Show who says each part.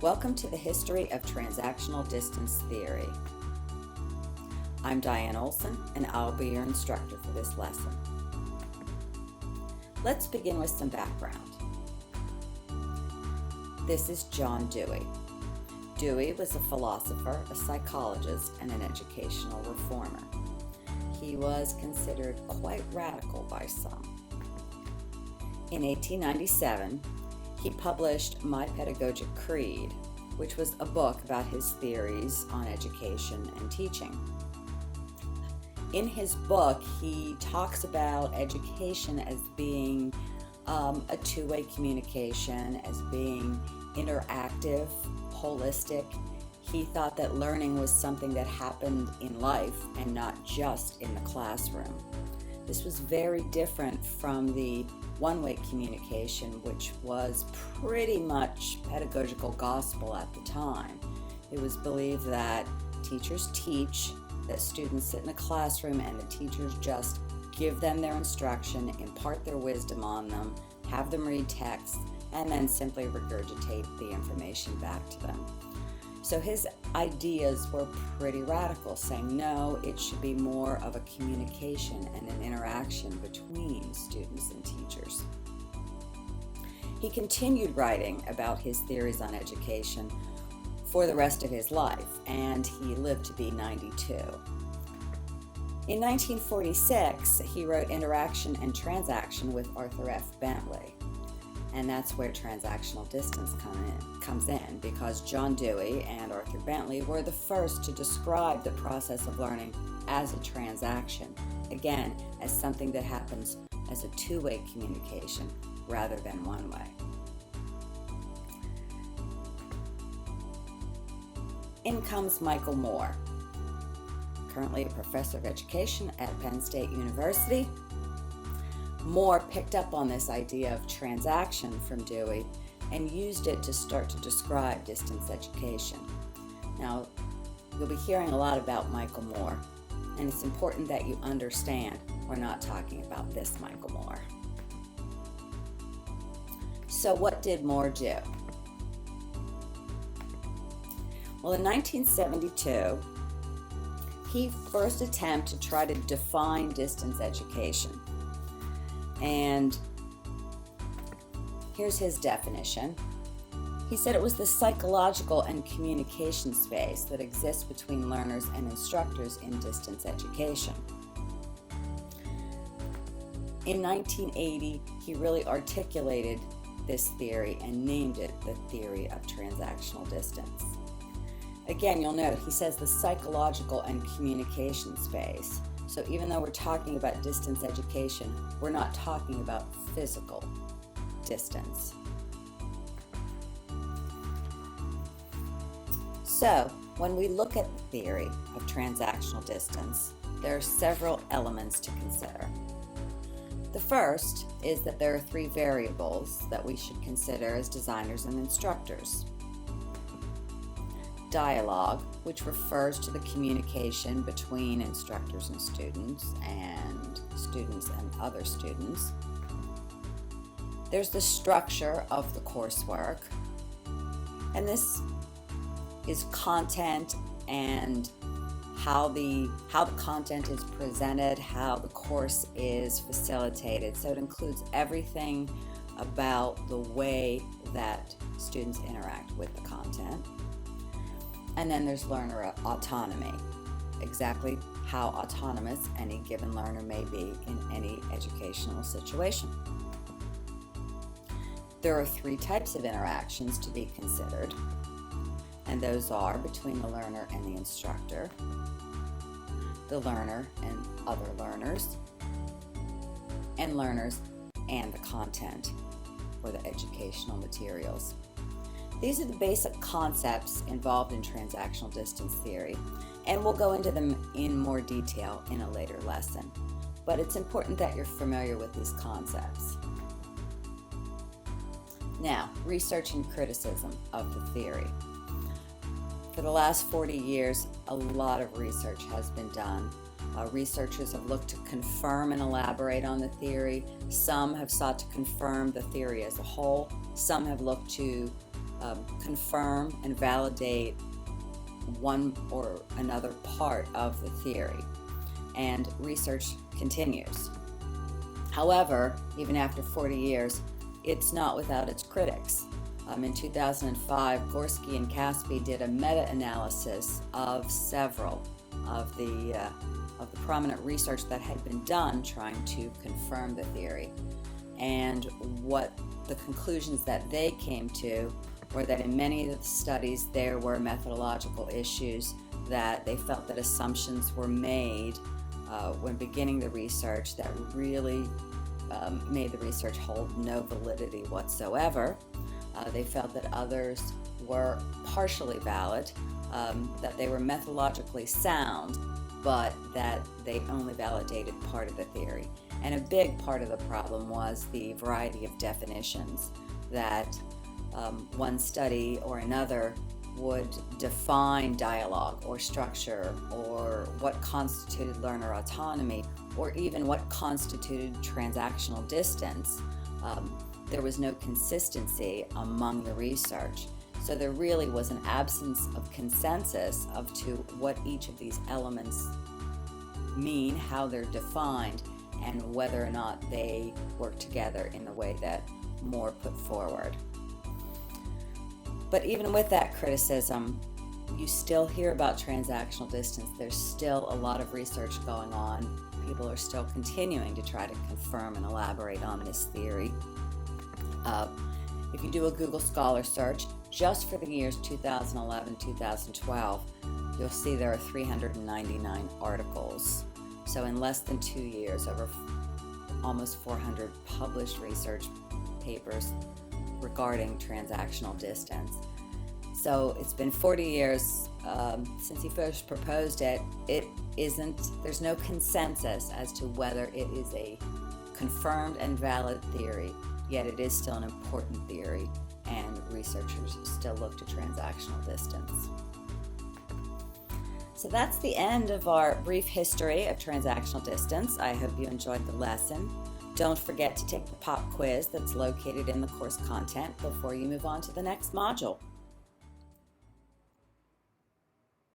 Speaker 1: Welcome to the History of Transactional Distance Theory. I'm Diane Olson, and I'll be your instructor for this lesson. Let's begin with some background. This is John Dewey. Dewey was a philosopher, a psychologist, and an educational reformer. He was considered quite radical by some. In 1897, he published My Pedagogic Creed, which was a book about his theories on education and teaching. In his book, he talks about education as being a two-way communication, as being interactive, holistic. He thought that learning was something that happened in life and not just in the classroom. This was very different from the one-way communication, which was pretty much pedagogical gospel at the time. It was believed that teachers teach, that students sit in a classroom and the teachers just give them their instruction, impart their wisdom on them, have them read text, and then simply regurgitate the information back to them. So his ideas were pretty radical, saying no, it should be more of a communication and an interaction between students and teachers. He continued writing about his theories on education for the rest of his life, and he lived to be 92. In 1946, he wrote Interaction and Transaction with Arthur F. Bentley. And that's where transactional distance comes in, because John Dewey and Arthur Bentley were the first to describe the process of learning as a transaction, again, as something that happens as a two-way communication rather than one way. In comes Michael Moore, currently a professor of education at Penn State University. Moore picked up on this idea of transaction from Dewey and used it to start to describe distance education. Now, you'll be hearing a lot about Michael Moore, and it's important that you understand we're not talking about this Michael Moore. So what did Moore do? Well, in 1972, he first attempted to try to define distance education. And here's his definition. He said it was the psychological and communication space that exists between learners and instructors in distance education. In 1980, he really articulated this theory and named it the theory of transactional distance. Again, you'll note he says the psychological and communication space. So even though we're talking about distance education, we're not talking about physical distance. So when we look at the theory of transactional distance, there are several elements to consider. The first is that there are three variables that we should consider as designers and instructors. Dialogue, which refers to the communication between instructors and students and other students. There's the structure of the coursework, and this is content and how the content is presented, how the course is facilitated. So it includes everything about the way that students interact with the content. And then there's learner autonomy, exactly how autonomous any given learner may be in any educational situation. There are three types of interactions to be considered, and those are between the learner and the instructor, the learner and other learners, and learners and the content or the educational materials. These are the basic concepts involved in transactional distance theory, and we'll go into them in more detail in a later lesson. But it's important that you're familiar with these concepts. Now, research and criticism of the theory. For the last 40 years, a lot of research has been done. Researchers have looked to confirm and elaborate on the theory. Some have sought to confirm the theory as a whole. Some have looked to confirm and validate one or another part of the theory, and research continues. However, even after 40 years, it's not without its critics. In 2005, Gorski and Caspi did a meta-analysis of several of the prominent research that had been done trying to confirm the theory. And what the conclusions that they came to were that in many of the studies there were methodological issues, that they felt that assumptions were made when beginning the research that really made the research hold no validity whatsoever. They felt that others were partially valid, that they were methodologically sound, but that they only validated part of the theory. And a big part of the problem was the variety of definitions, that one study or another would define dialogue or structure, or what constituted learner autonomy, or even what constituted transactional distance. There was no consistency among the research. So there really was an absence of consensus of to what each of these elements mean, how they're defined, and whether or not they work together in the way that Moore put forward. But even with that criticism, you still hear about transactional distance. There's still a lot of research going on. People are still continuing to try to confirm and elaborate on this theory. If you do a Google Scholar search, just for the years 2011-2012, you'll see there are 399 articles. So in less than 2 years, over almost 400 published research papers regarding transactional distance. So it's been 40 years since he first proposed it. There's no consensus as to whether it is a confirmed and valid theory, yet it is still an important theory, and researchers still look to transactional distance. So that's the end of our brief history of transactional distance. I hope you enjoyed the lesson. Don't forget to take the pop quiz that's located in the course content before you move on to the next module.